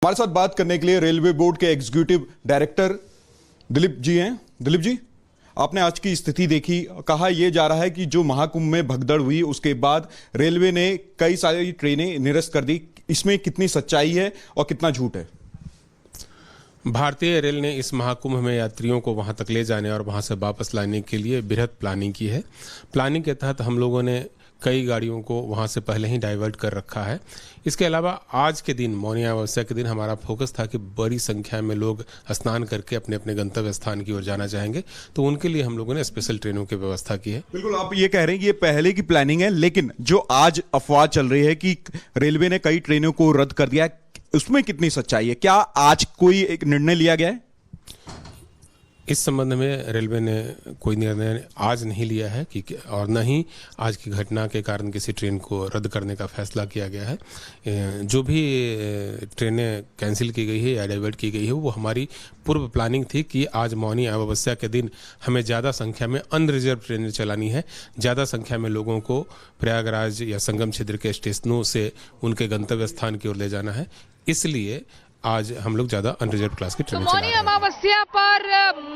हमारे साथ बात करने के लिए रेलवे बोर्ड के एग्जीक्यूटिव डायरेक्टर दिलीप जी हैं। दिलीप जी, आपने आज की स्थिति देखी। कहा यह जा रहा है कि जो महाकुंभ में भगदड़ हुई उसके बाद रेलवे ने कई सारी ट्रेनें निरस्त कर दी। इसमें कितनी सच्चाई है और कितना झूठ है? भारतीय रेल ने इस महाकुंभ में यात्रियों को वहां तक ले जाने और वहां से वापस लाने के लिए बृहद प्लानिंग की है। प्लानिंग के तहत हम लोगों ने कई गाड़ियों को वहां से पहले ही डाइवर्ट कर रखा है। इसके अलावा आज के दिन, मौनी अमावस्या के दिन, हमारा फोकस था कि बड़ी संख्या में लोग स्नान करके अपने अपने गंतव्य स्थान की ओर जाना चाहेंगे, तो उनके लिए हम लोगों ने स्पेशल ट्रेनों की व्यवस्था की है। बिल्कुल, आप ये कह रहे हैं कि ये पहले की प्लानिंग है, लेकिन जो आज अफवाह चल रही है कि रेलवे ने कई ट्रेनों को रद्द कर दिया है, उसमें कितनी सच्चाई है? क्या आज कोई एक निर्णय लिया गया है? इस संबंध में रेलवे ने कोई निर्णय आज नहीं लिया है कि और न ही आज की घटना के कारण किसी ट्रेन को रद्द करने का फैसला किया गया है। जो भी ट्रेनें कैंसिल की गई है या डाइवर्ट की गई है वो हमारी पूर्व प्लानिंग थी कि आज मौनी अमावस्या के दिन हमें ज़्यादा संख्या में अनरिजर्व ट्रेनें चलानी है, ज़्यादा संख्या में लोगों को प्रयागराज या संगम क्षेत्र के स्टेशनों से उनके गंतव्य स्थान की ओर ले जाना है। इसलिए आज हम लोग ज्यादा अनरिजर्व क्लास की ट्रेन चला रहे हैं। मौनी अमावस्या पर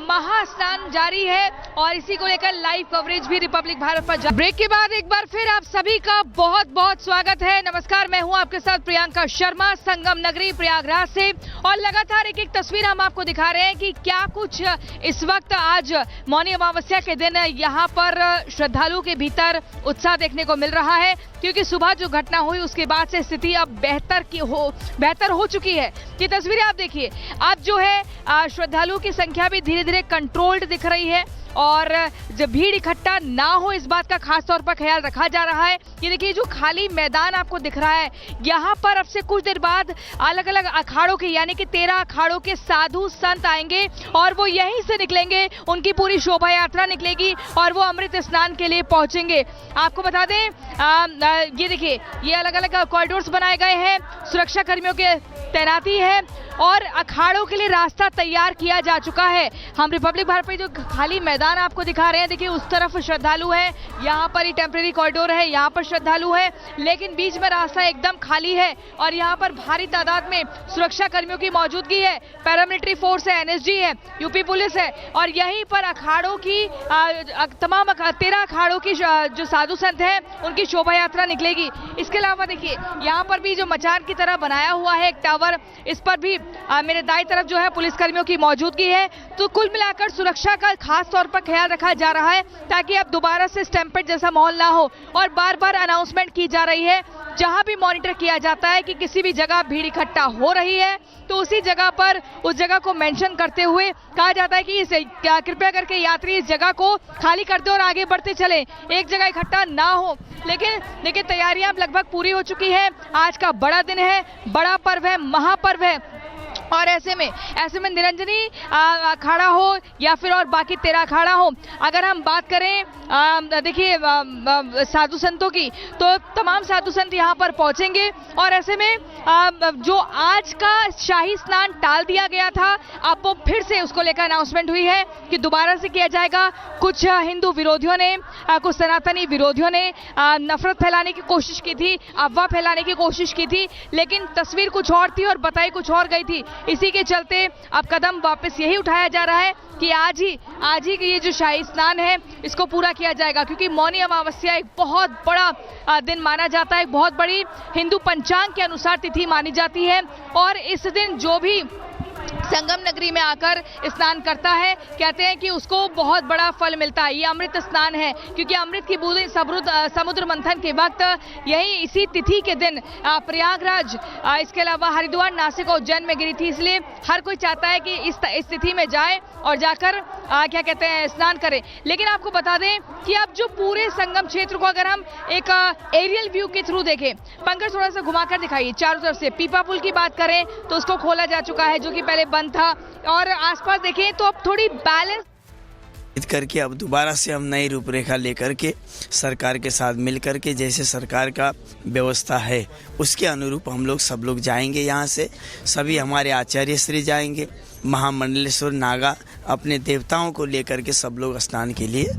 महास्नान जारी है और इसी को लेकर लाइव कवरेज भी रिपब्लिक भारत पर ब्रेक के बाद एक बार फिर आप सभी का बहुत बहुत स्वागत है। नमस्कार, मैं हूं आपके साथ प्रियंका शर्मा, संगम नगरी प्रयागराज से, और लगातार एक एक तस्वीर हम आपको दिखा रहे हैं कि क्या कुछ इस वक्त आज मौनी अमावस्या के दिन यहाँ पर श्रद्धालुओं के भीतर उत्साह देखने को मिल रहा है, क्योंकि सुबह जो घटना हुई उसके बाद से स्थिति अब बेहतर हो चुकी है। ये तस्वीरें आप देखिए, अब जो है श्रद्धालुओं की संख्या भी धीरे धीरे कंट्रोल्ड दिख रही है और जब भीड़ इकट्ठा ना हो इस बात का खास तौर पर ख्याल रखा जा रहा है। ये देखिए, जो खाली मैदान आपको दिख रहा है, यहाँ पर अब से कुछ देर बाद अलग अलग अखाड़ों के यानी कि 13 अखाड़ों के साधु संत आएंगे और वो यहीं से निकलेंगे, उनकी पूरी शोभा यात्रा निकलेगी और वो अमृत स्नान के लिए पहुंचेंगे। आपको बता दें, ये देखिए, ये अलग अलग कॉरिडोर्स बनाए गए हैं, सुरक्षा कर्मियों के तैनाती है और अखाड़ों के लिए रास्ता तैयार किया जा चुका है। हम रिपब्लिक भारत पे जो खाली मैदान आपको दिखा रहे हैं, देखिए उस तरफ श्रद्धालु है, यहाँ पर ही टेम्परेरी कॉरिडोर है, यहाँ पर श्रद्धालु है, लेकिन बीच में रास्ता एकदम खाली है और यहाँ पर भारी तादाद में सुरक्षा कर्मियों की मौजूदगी है। पैरामिलिट्री फोर्स है, NSG है, यूपी पुलिस है और यहीं पर अखाड़ों की तमाम 13 अखाड़ों की जो साधु संत हैं उनकी शोभा यात्रा निकलेगी। इसके अलावा देखिए, यहाँ पर भी जो मचान की तरह बनाया हुआ है एक टावर, इस पर भी मेरे दाईं तरफ जो है पुलिसकर्मियों की मौजूदगी है। तो कुल मिलाकर सुरक्षा का खास तौर पर ख्याल रखा जा रहा है ताकि अब दोबारा से स्टैम्पेड जैसा माहौल ना हो, और बार बार अनाउंसमेंट की जा रही है। जहां भी मॉनिटर किया जाता है कि किसी भी जगह भीड़ इकट्ठा हो रही है तो उसी जगह पर उस जगह को मेंशन करते हुए कहा जाता है कि कृपया करके यात्री इस जगह को खाली कर दे और आगे बढ़ते चले, एक जगह इकट्ठा ना हो। लेकिन देखिए, तैयारियां लगभग पूरी हो चुकी है। आज का बड़ा दिन है, बड़ा पर्व है, महापर्व है और ऐसे में निरंजनी अखाड़ा हो या फिर और बाकी 13 अखाड़ा हो, अगर हम बात करें देखिए साधु संतों की, तो तमाम साधु संत यहाँ पर पहुंचेंगे और ऐसे में जो आज का शाही स्नान टाल दिया गया था, अब वो फिर से उसको लेकर अनाउंसमेंट हुई है कि दोबारा से किया जाएगा। कुछ हिंदू विरोधियों ने, कुछ सनातनी विरोधियों ने नफरत फैलाने की कोशिश की थी, अफवाह फैलाने की कोशिश की थी, लेकिन तस्वीर कुछ और थी और बताई कुछ और गई थी। इसी के चलते अब कदम वापस यही उठाया जा रहा है कि आज ही ये जो शाही स्नान है इसको पूरा किया जाएगा, क्योंकि मौनी अमावस्या एक बहुत बड़ा दिन माना जाता है, बहुत बड़ी हिंदू पंचांग के अनुसार तिथि मानी जाती है और इस दिन जो भी संगम नगरी में आकर स्नान करता है, कहते हैं कि उसको बहुत बड़ा फल मिलता है। ये अमृत स्नान है, क्योंकि अमृत की बूंदें समुद्र मंथन के वक्त यही इसी तिथि के दिन प्रयागराज, इसके अलावा हरिद्वार, नासिक और उज्जैन में गिरी थी। इसलिए हर कोई चाहता है कि इस तिथि में जाए और जाकर क्या कहते हैं स्नान करें। लेकिन आपको बता दें कि अब जो पूरे संगम क्षेत्र को अगर हम एक एरियल व्यू के थ्रू देखें, पंकज थोड़ा सा घुमाकर दिखाइए, चारों तरफ से पीपा पुल की बात करें तो उसको खोला जा चुका है, जो कि पहले बंद था, और आसपास देखें तो अब थोड़ी बैलेंस करके अब दोबारा से हम नई रूपरेखा लेकर के सरकार के साथ मिल कर के, जैसे सरकार का व्यवस्था है उसके अनुरूप हम लोग सब लोग जाएंगे। यहाँ से सभी हमारे आचार्य श्री जाएंगे, महामंडलेश्वर नागा अपने देवताओं को लेकर के सब लोग स्नान के लिए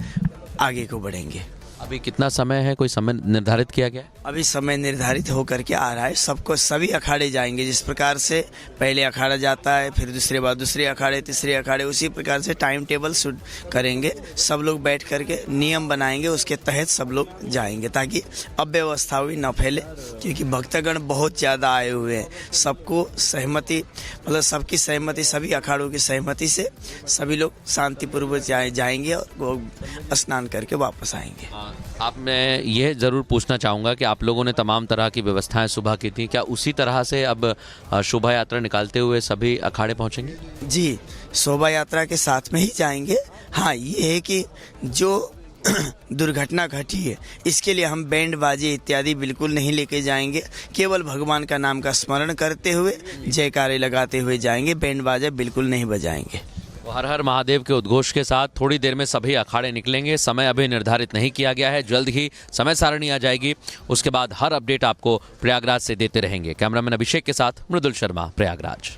आगे को बढ़ेंगे। अभी कितना समय है, कोई समय निर्धारित किया गया है? अभी समय निर्धारित होकर के आ रहा है। सबको सभी अखाड़े जाएंगे, जिस प्रकार से पहले अखाड़ा जाता है, फिर दूसरे बाद दूसरे अखाड़े, तीसरे अखाड़े, उसी प्रकार से टाइम टेबल शूट करेंगे। सब लोग बैठ करके नियम बनाएंगे, उसके तहत सब लोग जाएंगे ताकि अव्यवस्था भी न फैले, क्योंकि भक्तगण बहुत ज़्यादा आए हुए हैं। सबको सहमति, मतलब सबकी सहमति, सभी अखाड़ों की सहमति से सभी लोग शांतिपूर्वक जाएंगे और स्नान करके वापस आएंगे। आप, मैं ये ज़रूर पूछना चाहूँगा कि आप लोगों ने तमाम तरह की व्यवस्थाएं सुबह की थी, क्या उसी तरह से अब शोभा यात्रा निकालते हुए सभी अखाड़े पहुँचेंगे? जी, शोभा यात्रा के साथ में ही जाएंगे। हाँ, ये है कि जो दुर्घटना घटी है इसके लिए हम बैंड बाजे इत्यादि बिल्कुल नहीं लेके जाएंगे। केवल भगवान का नाम का स्मरण करते हुए, जयकारे लगाते हुए जाएंगे। बैंड बाजा बिल्कुल नहीं बजाएंगे। हर हर महादेव के उद्घोष के साथ थोड़ी देर में सभी अखाड़े निकलेंगे। समय अभी निर्धारित नहीं किया गया है, जल्द ही समय सारणी आ जाएगी। उसके बाद हर अपडेट आपको प्रयागराज से देते रहेंगे। कैमरामैन अभिषेक के साथ मृदुल शर्मा, प्रयागराज।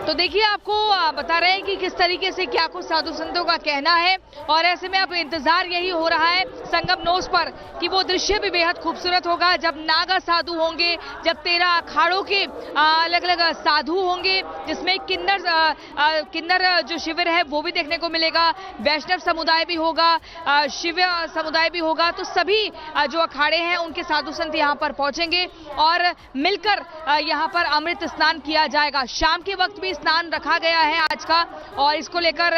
तो देखिए, आपको बता रहे हैं कि किस तरीके से क्या कुछ साधु संतों का कहना है, और ऐसे में अब इंतजार यही हो रहा है संगम नोस पर कि वो दृश्य भी बेहद खूबसूरत होगा जब नागा साधु होंगे, जब 13 अखाड़ों के अलग अलग साधु होंगे, जिसमें किन्नर जो शिविर है वो भी देखने को मिलेगा, वैष्णव समुदाय भी होगा, शिव समुदाय भी होगा। तो सभी जो अखाड़े हैं उनके साधु संत यहाँ पर पहुंचेंगे और मिलकर यहाँ पर अमृत स्नान किया जाएगा। शाम के वक्त भी स्नान रखा गया है आज का, और इसको लेकर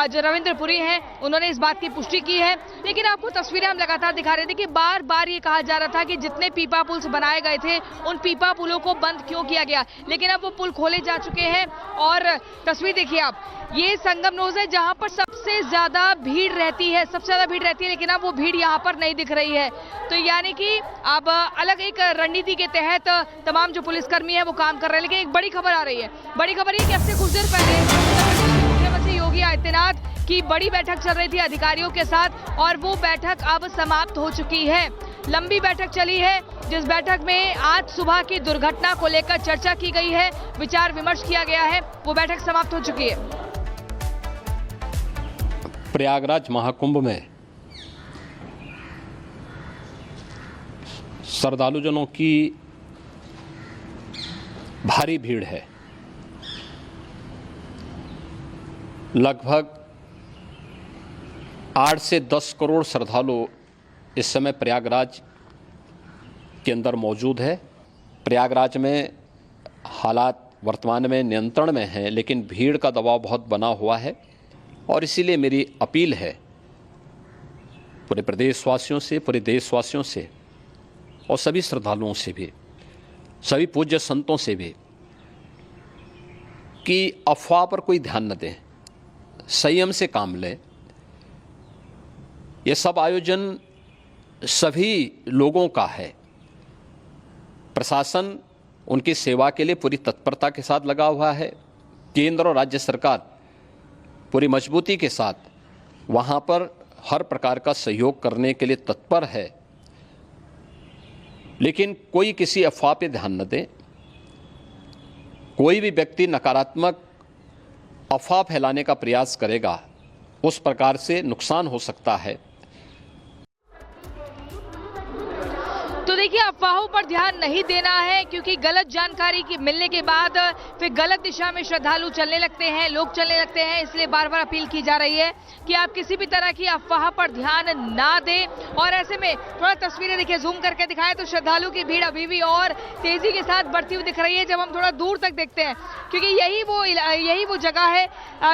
जो रविंद्रपुरी हैं उन्होंने इस बात की पुष्टि की है। लेकिन आपको तस्वीरें हम लगातार दिखा रहे थे कि बार बार ये कहा जा रहा था कि जितने पीपा पुल्स बनाए गए थे उन पीपा पुलों को बंद क्यों किया गया, लेकिन अब वो पुल खोले जा चुके हैं। और तस्वीर देखिए आप, ये संगम नोज है जहां पर सबसे ज्यादा भीड़ रहती है, लेकिन अब वो भीड़ यहाँ पर नहीं दिख रही है। तो यानी कि अब अलग एक रणनीति के तहत तमाम जो पुलिसकर्मी है वो काम कर रहे हैं। लेकिन एक बड़ी खबर आ रही है, बड़ी खबर ये कि अब से कुछ देर पहले मुख्यमंत्री योगी आदित्यनाथ की बड़ी बैठक चल रही थी अधिकारियों के साथ, और वो बैठक अब समाप्त हो चुकी है। लंबी बैठक चली है, जिस बैठक में आज सुबह की दुर्घटना को लेकर चर्चा की गई है, विचार विमर्श किया गया है। वो बैठक समाप्त हो चुकी है। प्रयागराज महाकुंभ में श्रद्धालुजनों की भारी भीड़ है। लगभग 8 से 10 करोड़ श्रद्धालु इस समय प्रयागराज के अंदर मौजूद है। प्रयागराज में हालात वर्तमान में नियंत्रण में हैं, लेकिन भीड़ का दबाव बहुत बना हुआ है, और इसीलिए मेरी अपील है पूरे प्रदेशवासियों से, पूरे देशवासियों से, और सभी श्रद्धालुओं से भी, सभी पूज्य संतों से भी, कि अफवाह पर कोई ध्यान न दें, संयम से काम लें। ये सब आयोजन सभी लोगों का है। प्रशासन उनकी सेवा के लिए पूरी तत्परता के साथ लगा हुआ है। केंद्र और राज्य सरकार पूरी मजबूती के साथ वहाँ पर हर प्रकार का सहयोग करने के लिए तत्पर है। लेकिन कोई किसी अफवाह पे ध्यान न दे। कोई भी व्यक्ति नकारात्मक अफवाह फैलाने का प्रयास करेगा, उस प्रकार से नुकसान हो सकता है। तो देखिए, अफवाहों पर ध्यान नहीं देना है, क्योंकि गलत जानकारी की मिलने के बाद फिर गलत दिशा में श्रद्धालु चलने लगते हैं, लोग चलने लगते हैं। इसलिए बार बार अपील की जा रही है कि आप किसी भी तरह की अफवाह पर ध्यान ना दें। और ऐसे में थोड़ा तस्वीरें देखिए, जूम करके दिखाएं तो श्रद्धालु की भीड़ अभी भी और तेजी के साथ बढ़ती हुई दिख रही है जब हम थोड़ा दूर तक देखते हैं, क्योंकि यही वो जगह है